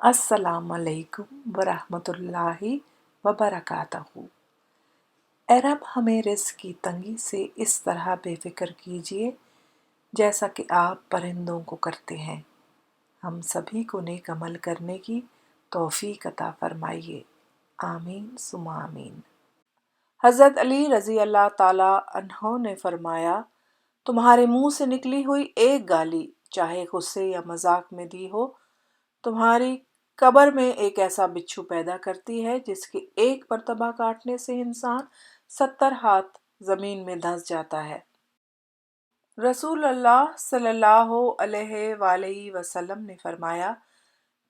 अस्सलाम अलैकुम वरहमतुल्लाहि वबरकातहू। ए रब, हमें रिज़्क़ की तंगी से इस तरह बेफ़िक्र कीजिए जैसा कि आप परिंदों को करते हैं। हम सभी को नेक अमल करने की तौफ़ीक़ अता फ़रमाइए। आमीन सुम्मा आमीन। हज़रत अली रज़ी अल्लाह ताला अन्हो ने फ़रमाया, तुम्हारे मुंह से निकली हुई एक गाली, चाहे गुस्से या मजाक में दी हो, तुम्हारी कब्र में एक ऐसा बिच्छू पैदा करती है जिसके एक मर्तबा काटने से इंसान 70 हाथ जमीन में धंस जाता है। रसूल अल्लाह सल्लल्लाहु अलैहि वसल्लम ने फरमाया,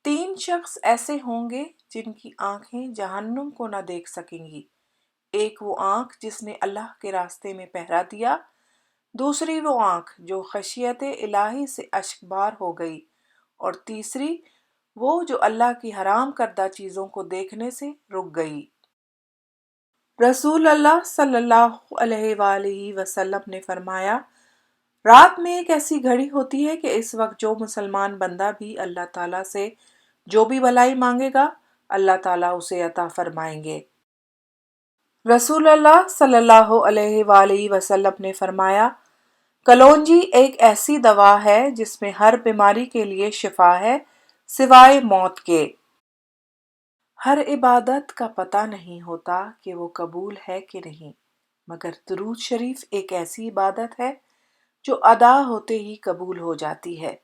3 शख्स ऐसे होंगे जिनकी आंखें जहन्नुम को न देख सकेंगी। एक वो आंख जिसने अल्लाह के रास्ते में पहरा दिया, दूसरी वो आंख जो खशियत इलाही से अश्कबार हो गई, और तीसरी वो जो अल्लाह की हराम करदा चीज़ों को देखने से रुक गई। रसूल अल्लाह सल्लल्लाहु अलैहि वसल्लम ने फरमाया, रात में एक ऐसी घड़ी होती है कि इस वक्त जो मुसलमान बंदा भी अल्लाह ताला से जो भी भलाई मांगेगा, अल्लाह ताला उसे अता फरमाएंगे। रसूल अल्लाह सल्लल्लाहु अलैहि वसल्लम ने फरमाया, कलौंजी एक ऐसी दवा है जिसमें हर बीमारी के लिए शिफा है सिवाय मौत के। हर इबादत का पता नहीं होता कि वो कबूल है कि नहीं, मगर दुरूद शरीफ एक ऐसी इबादत है जो अदा होते ही कबूल हो जाती है।